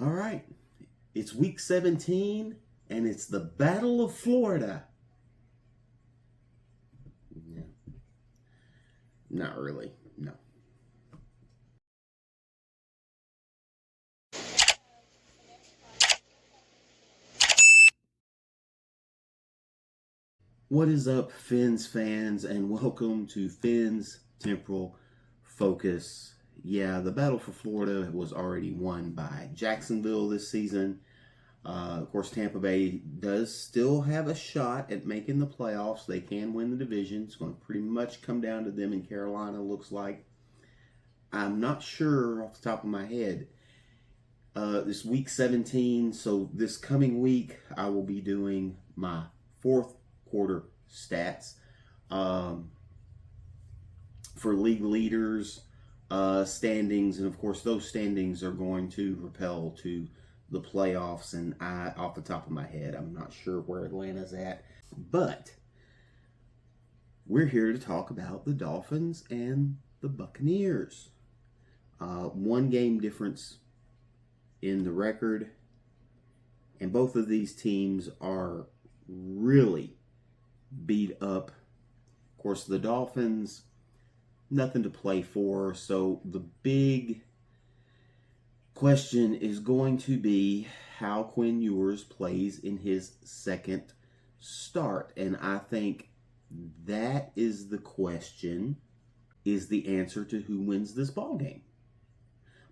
All right. It's week 17, and it's the Battle of Florida. Yeah. Not really. No. What is up, Fins fans, and welcome to Fins Temporal Focus. Yeah, the battle for Florida was already won by Jacksonville this season. Of course, Tampa Bay does still have a shot at making the playoffs. They can win the division. It's going to pretty much come down to them in Carolina, looks like. I'm not sure off the top of my head. This week 17, so this coming week, I will be doing my fourth quarter stats for league leaders, standings, and of course, those standings are going to propel to the playoffs. And off the top of my head, I'm not sure where Atlanta's at, but we're here to talk about the Dolphins and the Buccaneers. One game difference in the record, and both of these teams are really beat up. Of course, the Dolphins, nothing to play for, so the big question is going to be how Quinn Ewers plays in his second start. And I think that is the question, is the answer to who wins this ball game.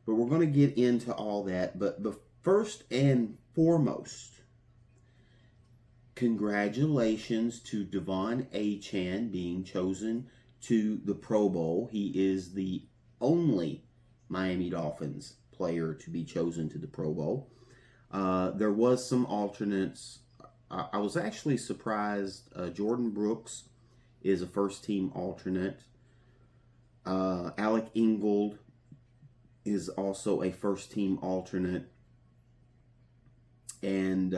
But we're going to get into all that. But first and foremost, congratulations to Devon Achane being chosen to the Pro Bowl. He is the only Miami Dolphins player to be chosen to the Pro Bowl. There was some alternates. I was actually surprised. Jordan Brooks is a first-team alternate. Alec Ingold is also a first-team alternate. And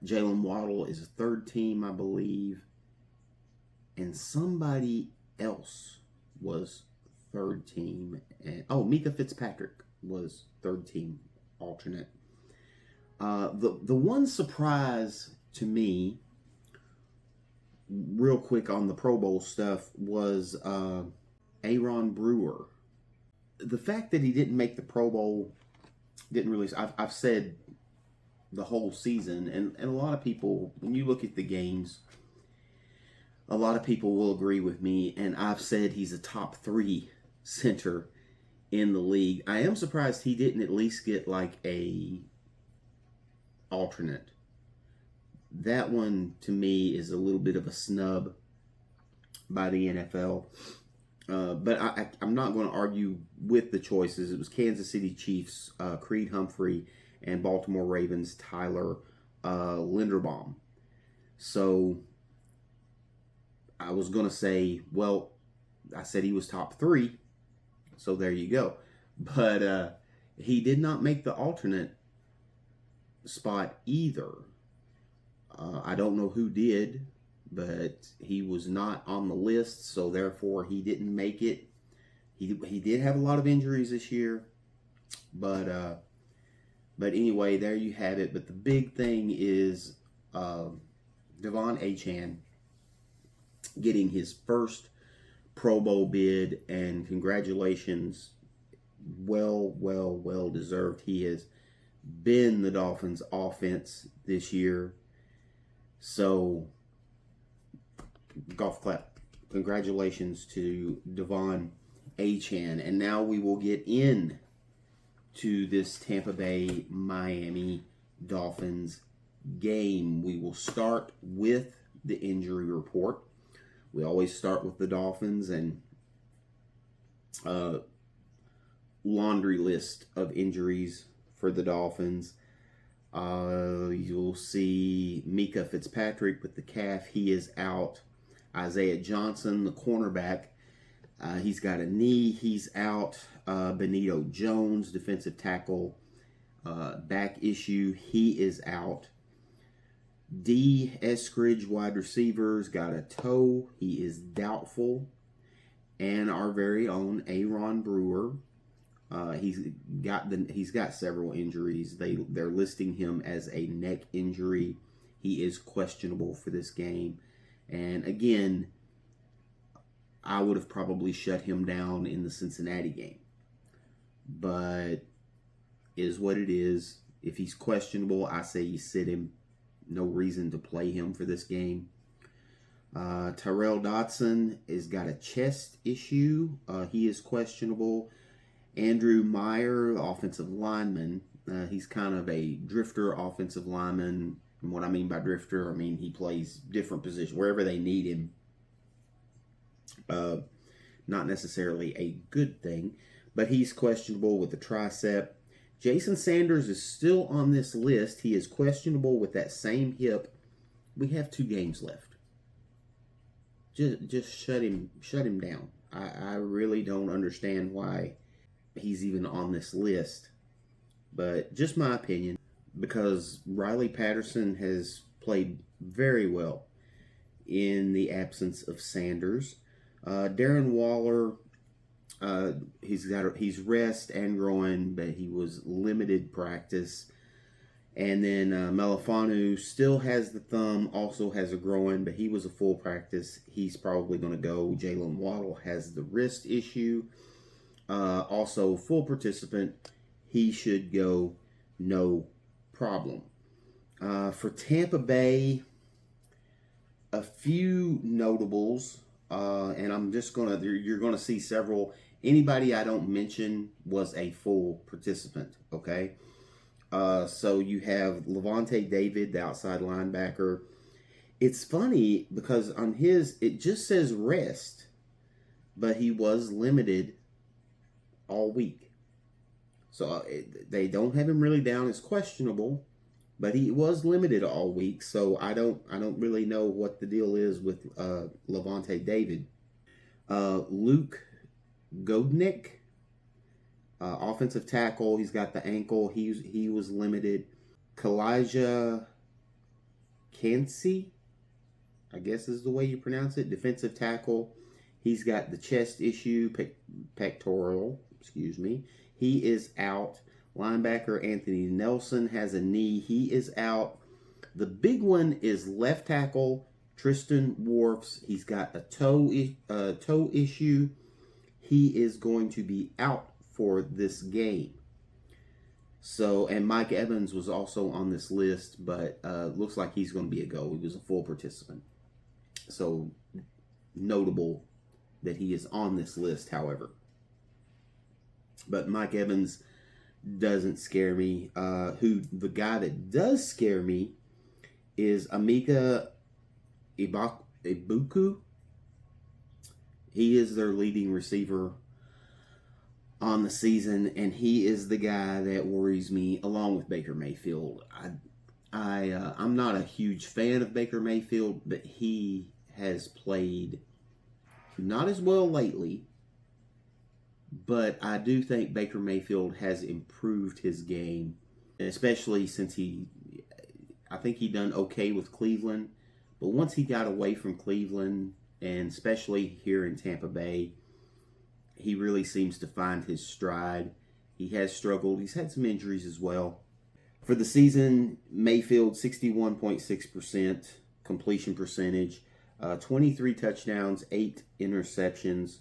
Jalen Waddle is a third team, I believe. And somebody else was third team. And Mika Fitzpatrick was third team alternate. The one surprise to me, real quick on the Pro Bowl stuff, was Aaron Brewer. The fact that he didn't make the Pro Bowl didn't really. I've said the whole season, and a lot of people, when you look at the games, a lot of people will agree with me, and I've said he's a top 3 center in the league. I am surprised he didn't at least get like a alternate. That one, to me, is a little bit of a snub by the NFL. But I'm not going to argue with the choices. It was Kansas City Chiefs, Creed Humphrey, and Baltimore Ravens, Tyler Linderbaum. So I was going to say, well, I said he was top 3, so there you go. But he did not make the alternate spot either. I don't know who did, but he was not on the list, so therefore he didn't make it. He did have a lot of injuries this year, but anyway, there you have it. But the big thing is Devon Achane getting his first Pro Bowl bid, and congratulations, well deserved. He has been the Dolphins' offense this year, so golf clap. Congratulations to Devon Achane. And now we will get in to this Tampa Bay Miami Dolphins game. We will start with the injury report. We always start with the Dolphins, and laundry list of injuries for the Dolphins. You'll see Mika Fitzpatrick with the calf. He is out. Isaiah Johnson, the cornerback, he's got a knee. He's out. Benito Jones, defensive tackle, back issue. He is out. D. Eskridge, wide receivers, got a toe. He is doubtful. And our very own Aaron Brewer, He's got several injuries. They're listing him as a neck injury. He is questionable for this game. And again, I would have probably shut him down in the Cincinnati game. But is what it is. If he's questionable, I say you sit him. No reason to play him for this game. Tyrell Dodson has got a chest issue. He is questionable. Andrew Meyer, offensive lineman, he's kind of a drifter offensive lineman. And what I mean by drifter, I mean he plays different positions wherever they need him. Not necessarily a good thing, but he's questionable with the tricep. Jason Sanders is still on this list. He is questionable with that same hip. We have 2 games left. Just shut him down. I really don't understand why he's even on this list. But just my opinion, because Riley Patterson has played very well in the absence of Sanders. Darren Waller, he's rest and groin, but he was limited practice. And then Melifanu still has the thumb, also has a groin, but he was a full practice. He's probably going to go. Jalen Waddle has the wrist issue, also full participant. He should go, no problem. For Tampa Bay, a few notables, and I'm just going to, you're going to see several. Anybody I don't mention was a full participant, okay? So you have Levante David, the outside linebacker. It's funny because on his, it just says rest, but he was limited all week. So they don't have him really down as questionable, but he was limited all week. So I don't really know what the deal is with Levante David. Luke Godnick, offensive tackle. He's got the ankle. He was limited. Kalijah Cansey, I guess is the way you pronounce it. Defensive tackle. He's got the chest issue, pectoral. Excuse me. He is out. Linebacker Anthony Nelson has a knee. He is out. The big one is left tackle Tristan Wirfs. He's got a toe issue. He is going to be out for this game. So, and Mike Evans was also on this list, but looks like he's going to be a go. He was a full participant. So, notable that he is on this list, however. But Mike Evans doesn't scare me. The guy that does scare me is Emeka Ibuku. He is their leading receiver on the season, and he is the guy that worries me along with Baker Mayfield. I'm not a huge fan of Baker Mayfield, but he has played not as well lately. But I do think Baker Mayfield has improved his game, especially since I think he done okay with Cleveland. But once he got away from Cleveland, and especially here in Tampa Bay, he really seems to find his stride. He has struggled. He's had some injuries as well. For the season, Mayfield, 61.6% completion percentage, 23 touchdowns, 8 interceptions.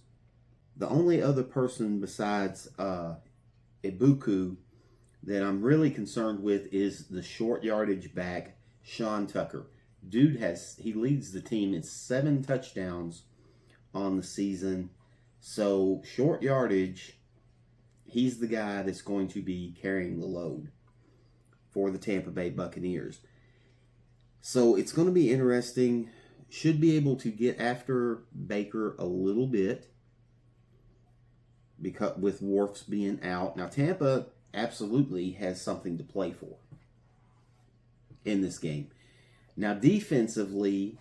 The only other person besides Ibuku that I'm really concerned with is the short yardage back, Sean Tucker. Dude he leads the team in 7 touchdowns on the season. So short yardage, he's the guy that's going to be carrying the load for the Tampa Bay Buccaneers. So it's going to be interesting. Should be able to get after Baker a little bit, because with Wirfs being out. Now, Tampa absolutely has something to play for in this game. Now, defensively,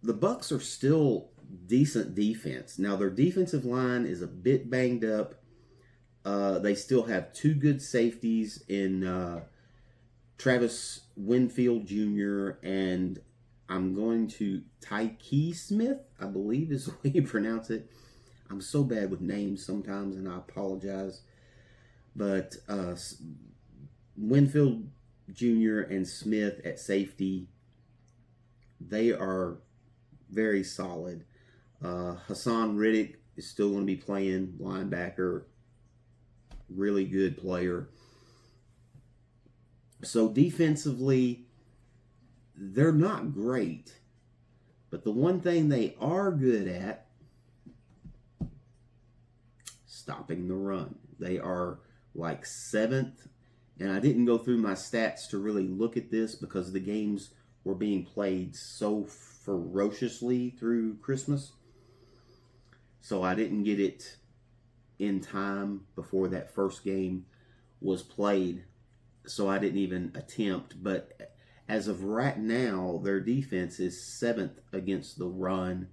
the Bucs are still decent defense. Now, their defensive line is a bit banged up. They still have 2 good safeties in Travis Winfield Jr. and Tyke Smith, I believe is the way you pronounce it. I'm so bad with names sometimes, and I apologize. But Winfield Jr. and Smith at safety, they are very solid. Hassan Riddick is still going to be playing linebacker, really good player. So defensively, they're not great, but the one thing they are good at, stopping the run. They are like 7th, and I didn't go through my stats to really look at this because the games were being played so ferociously through Christmas. So I didn't get it in time before that first game was played. So I didn't even attempt. But as of right now, their defense is 7th against the run.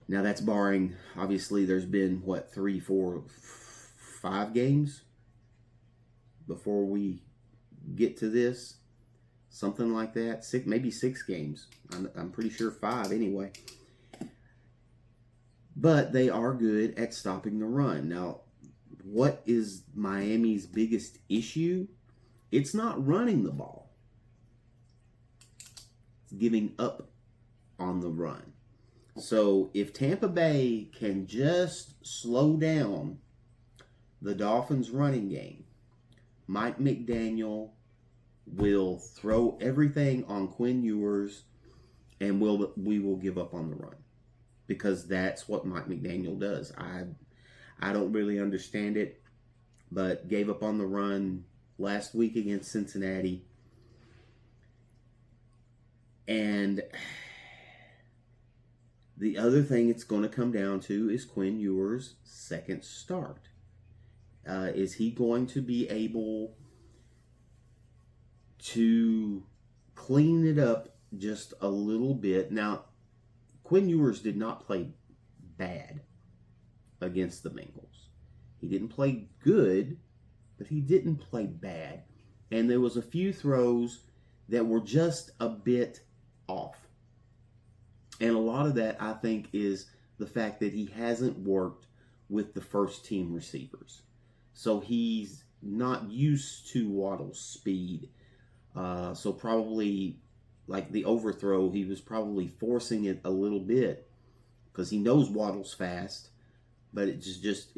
Now that's barring, obviously, there's been, 3, 4, 5 games before we get to this. Something like that. Maybe 6 games. I'm pretty sure 5 anyway. But they are good at stopping the run. Now, what is Miami's biggest issue? It's not running the ball. It's giving up on the run. So if Tampa Bay can just slow down the Dolphins' running game, Mike McDaniel will throw everything on Quinn Ewers, and we will give up on the run. Because that's what Mike McDaniel does. I don't really understand it, but gave up on the run last week against Cincinnati. And the other thing it's going to come down to is Quinn Ewers' second start. Is he going to be able to clean it up just a little bit? Now, Quinn Ewers did not play bad against the Bengals. He didn't play good, but he didn't play bad. And there was a few throws that were just a bit off. And a lot of that, I think, is the fact that he hasn't worked with the first team receivers. So he's not used to Waddle's speed. So probably, like the overthrow, he was probably forcing it a little bit because he knows Waddle's fast, but it just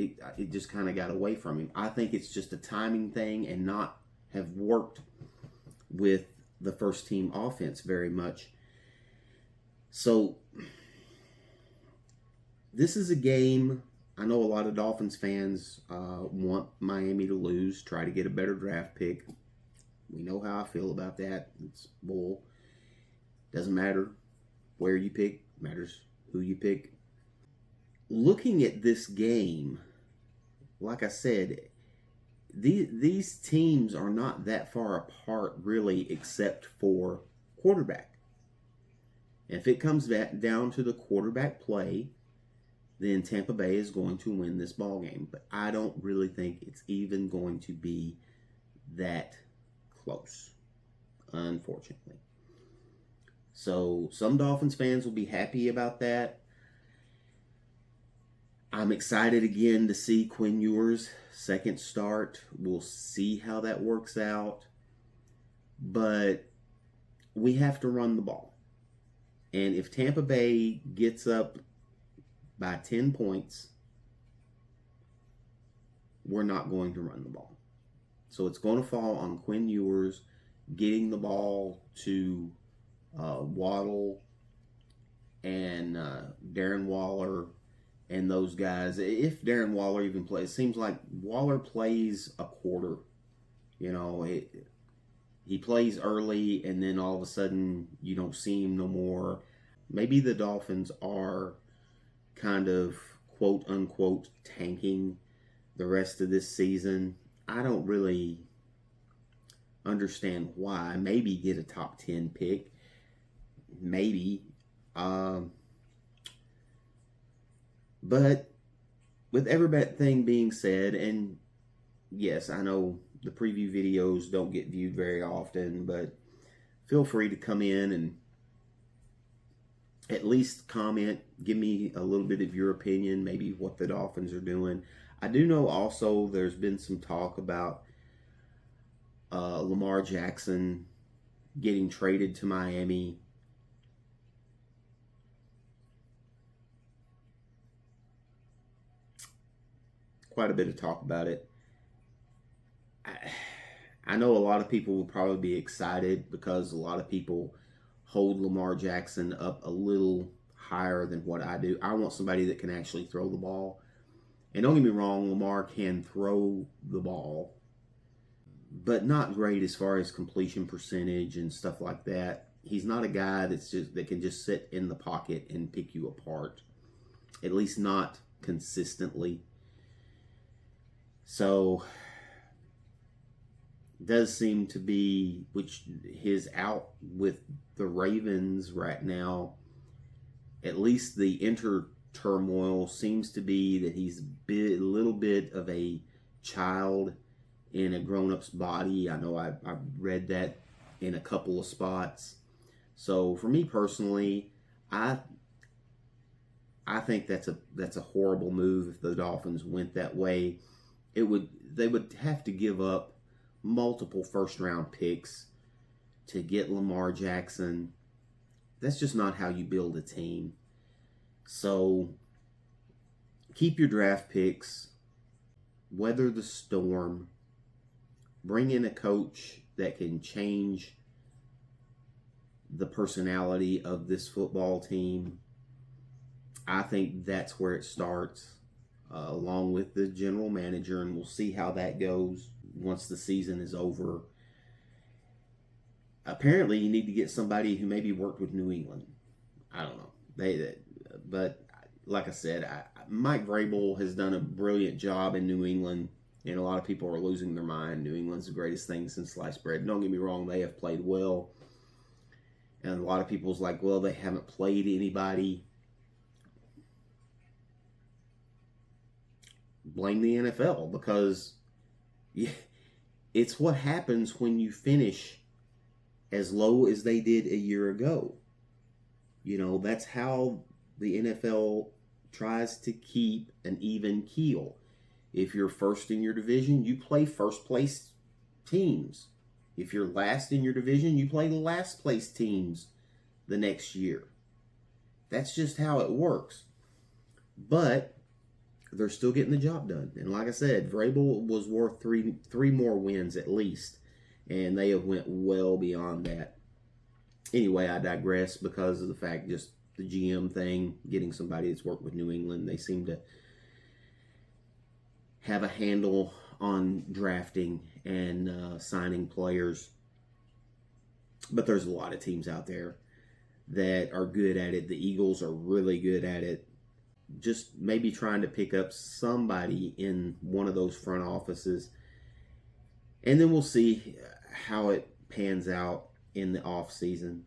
kind of got away from him. I think it's just a timing thing and not have worked with the first team offense very much. So this is a game, I know a lot of Dolphins fans want Miami to lose, try to get a better draft pick. We know how I feel about that. It's bull. Doesn't matter where you pick, matters who you pick. Looking at this game, like I said, these teams are not that far apart really, except for quarterback. And if it comes down to the quarterback play, then Tampa Bay is going to win this ball game. But I don't really think it's even going to be that close, unfortunately. So some Dolphins fans will be happy about that. I'm excited again to see Quinn Ewers' second start. We'll see how that works out. But we have to run the ball. And if Tampa Bay gets up by 10 points, we're not going to run the ball. So it's going to fall on Quinn Ewers getting the ball to Waddle and Darren Waller and those guys. If Darren Waller even plays, it seems like Waller plays a quarter. You know, he plays early and then all of a sudden you don't see him no more. Maybe the Dolphins are kind of quote unquote tanking the rest of this season. I don't really understand why. Maybe get a top 10 pick. Maybe. But with everything being said, and yes, I know the preview videos don't get viewed very often, but feel free to come in and at least comment, give me a little bit of your opinion, maybe what the Dolphins are doing. I do know also there's been some talk about Lamar Jackson getting traded to Miami. Quite a bit of talk about it. I know a lot of people will probably be excited because a lot of people hold Lamar Jackson up a little higher than what I do. I want somebody that can actually throw the ball. And don't get me wrong, Lamar can throw the ball, but not great as far as completion percentage and stuff like that. He's not a guy that can just sit in the pocket and pick you apart. At least not consistently. So does seem to be, which his out with the Ravens right now, at least the turmoil seems to be that he's a little bit of a child in a grown-up's body. I know I read that in a couple of spots. So for me personally, I think that's a horrible move if the Dolphins went that way. They would have to give up multiple first-round picks to get Lamar Jackson. That's just not how you build a team. So keep your draft picks, weather the storm, bring in a coach that can change the personality of this football team. I think that's where it starts, along with the general manager, and we'll see how that goes once the season is over. Apparently, you need to get somebody who maybe worked with New England. I don't know. But like I said, Mike Vrabel has done a brilliant job in New England, and a lot of people are losing their mind. New England's the greatest thing since sliced bread. Don't get me wrong; they have played well, and a lot of people's like, well, they haven't played anybody. Blame the NFL, because it's what happens when you finish as low as they did a year ago. You know, that's how the NFL tries to keep an even keel. If you're first in your division, you play first place teams. If you're last in your division, you play the last place teams the next year. That's just how it works. But they're still getting the job done. And like I said, Vrabel was worth three more wins at least. And they have went well beyond that. Anyway, I digress because of the fact just the GM thing, getting somebody that's worked with New England. They seem to have a handle on drafting and signing players. But there's a lot of teams out there that are good at it. The Eagles are really good at it. Just maybe trying to pick up somebody in one of those front offices. And then we'll see how it pans out in the off season.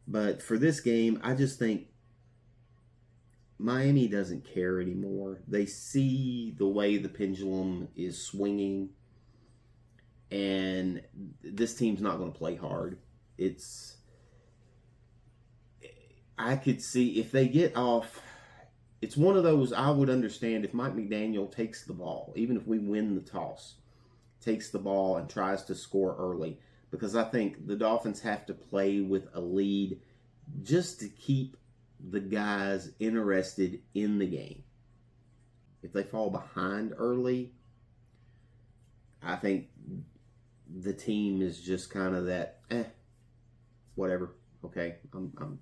But for this game, I just think Miami doesn't care anymore. They see the way the pendulum is swinging, and this team's not going to play hard. I could see if they get off. It's one of those I would understand if Mike McDaniel takes the ball, even if we win the toss, takes the ball and tries to score early. Because I think the Dolphins have to play with a lead just to keep the guys interested in the game. If they fall behind early, I think the team is just kind of that, whatever. Okay, I'm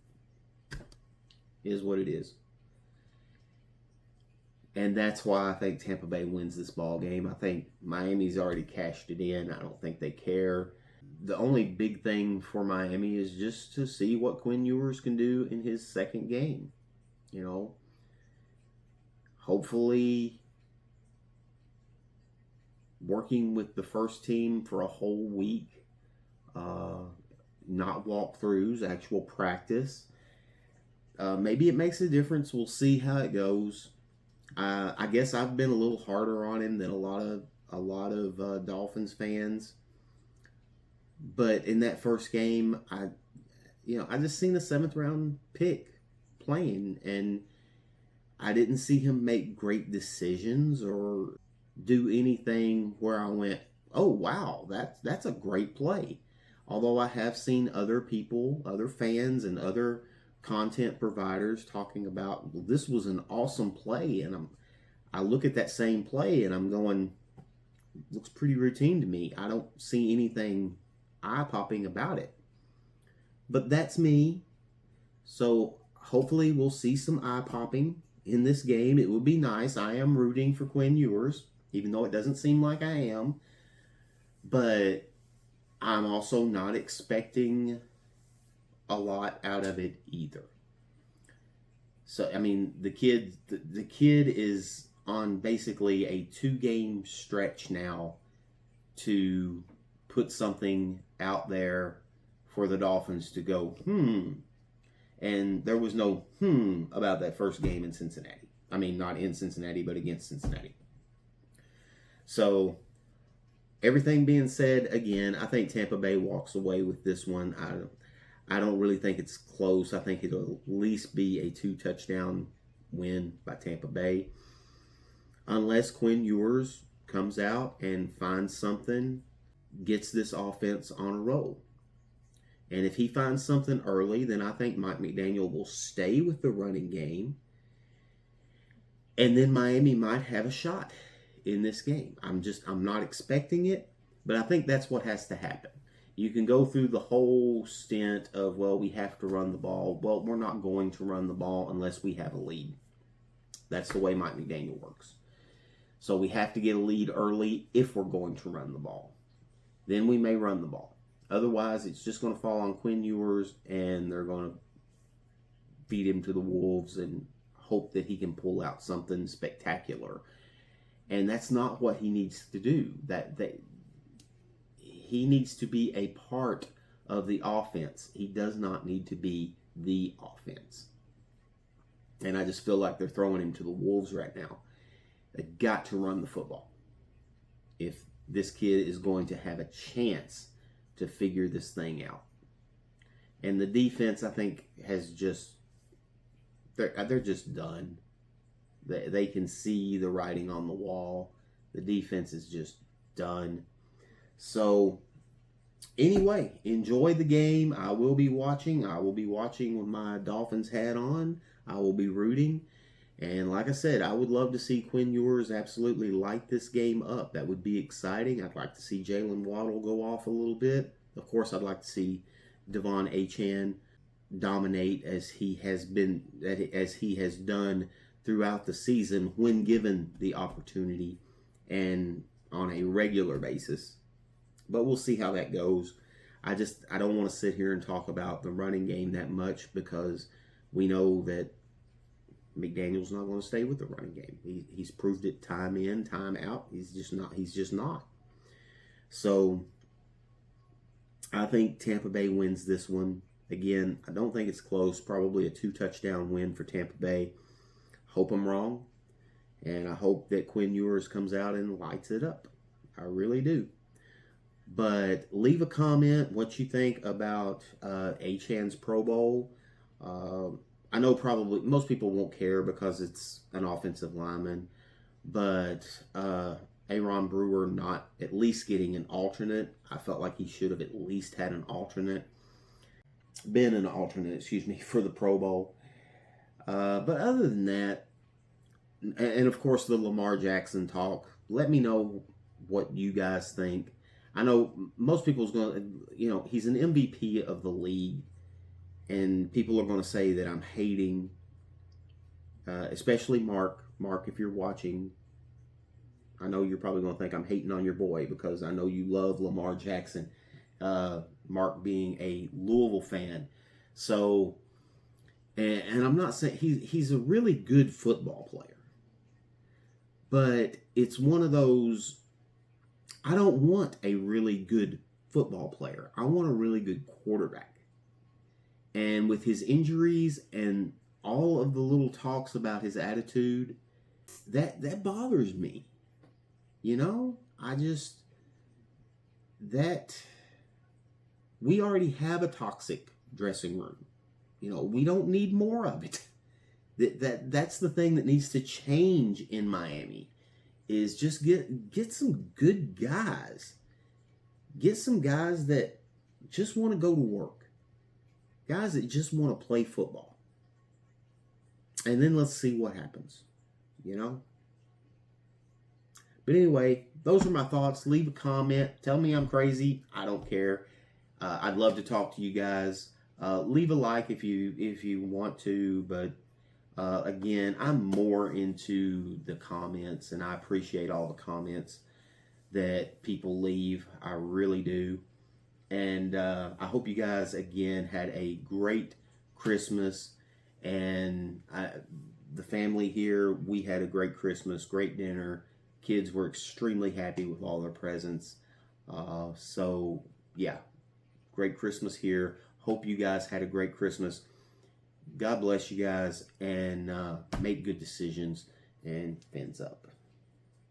is what it is. And that's why I think Tampa Bay wins this ball game. I think Miami's already cashed it in. I don't think they care. The only big thing for Miami is just to see what Quinn Ewers can do in his second game. You know, hopefully working with the first team for a whole week, not walkthroughs, actual practice. Maybe it makes a difference. We'll see how it goes. I guess I've been a little harder on him than a lot of Dolphins fans. But in that first game, I just seen a 7th-round pick playing, and I didn't see him make great decisions or do anything where I went, "Oh wow, that's a great play." Although I have seen other people, other fans, and other content providers talking about, well, this was an awesome play, and I look at that same play and I'm going, looks pretty routine to me. I don't see anything eye popping about it. But that's me. So hopefully we'll see some eye popping in this game. It would be nice. I am rooting for Quinn Ewers, even though it doesn't seem like I am. But I'm also not expecting a lot out of it either. So I mean, the kid is on basically a 2-game stretch now to put something out there for the Dolphins to go, and there was no about that first game in Cincinnati. I mean, not in Cincinnati, but against Cincinnati. So, everything being said, again, I think Tampa Bay walks away with this one. I don't really think it's close. I think it'll at least be a 2-touchdown win by Tampa Bay. Unless Quinn Ewers comes out and finds something, gets this offense on a roll. And if he finds something early, then I think Mike McDaniel will stay with the running game. And then Miami might have a shot in this game. I'm not expecting it, but I think that's what has to happen. You can go through the whole stint of, well, we have to run the ball. Well, we're not going to run the ball unless we have a lead. That's the way Mike McDaniel works. So we have to get a lead early if we're going to run the ball. Then we may run the ball. Otherwise, it's just going to fall on Quinn Ewers, and they're going to feed him to the wolves and hope that he can pull out something spectacular. And that's not what he needs to do. He needs to be a part of the offense. He does not need to be the offense. And I just feel like they're throwing him to the wolves right now. They've got to run the football if this kid is going to have a chance to figure this thing out. And the defense, I think, has just, they're just done. They can see the writing on the wall. The defense is just done. So, anyway, enjoy the game. I will be watching. I will be watching with my Dolphins hat on. I will be rooting. And like I said, I would love to see Quinn Ewers absolutely light this game up. That would be exciting. I'd like to see Jalen Waddle go off a little bit. Of course, I'd like to see Devon Achane dominate as he has done throughout the season when given the opportunity and on a regular basis. But we'll see how that goes. I don't want to sit here and talk about the running game that much because we know that McDaniel's not going to stay with the running game. He's proved it time in, time out. He's just not. So I think Tampa Bay wins this one. Again, I don't think it's close. Probably a 2-touchdown win for Tampa Bay. Hope I'm wrong. And I hope that Quinn Ewers comes out and lights it up. I really do. But leave a comment what you think about Achane's Pro Bowl. I know probably most people won't care because it's an offensive lineman, but Aaron Brewer not at least getting an alternate. I felt like he should have at least had an alternate, for the Pro Bowl. But other than that, and of course the Lamar Jackson talk, let me know what you guys think. I know most people's going to, he's an MVP of the league. And people are going to say that I'm hating, especially Mark. Mark, if you're watching, I know you're probably going to think I'm hating on your boy because I know you love Lamar Jackson. Mark being a Louisville fan. So, and I'm not saying he's a really good football player. But it's one of those, I don't want a really good football player. I want a really good quarterback. And with his injuries and all of the little talks about his attitude, that bothers me. We already have a toxic dressing room. We don't need more of it. That's the thing that needs to change in Miami, is just get some good guys. Get some guys that just want to go to work. Guys that just want to play football. And then let's see what happens, But anyway, those are my thoughts. Leave a comment. Tell me I'm crazy. I don't care. I'd love to talk to you guys. Leave a like if you want to, but again, I'm more into the comments, and I appreciate all the comments that people leave. I really do. And I hope you guys, again, had a great Christmas. And the family here, we had a great Christmas, great dinner. Kids were extremely happy with all their presents. So, yeah, great Christmas here. Hope you guys had a great Christmas. God bless you guys, and make good decisions, and fins up.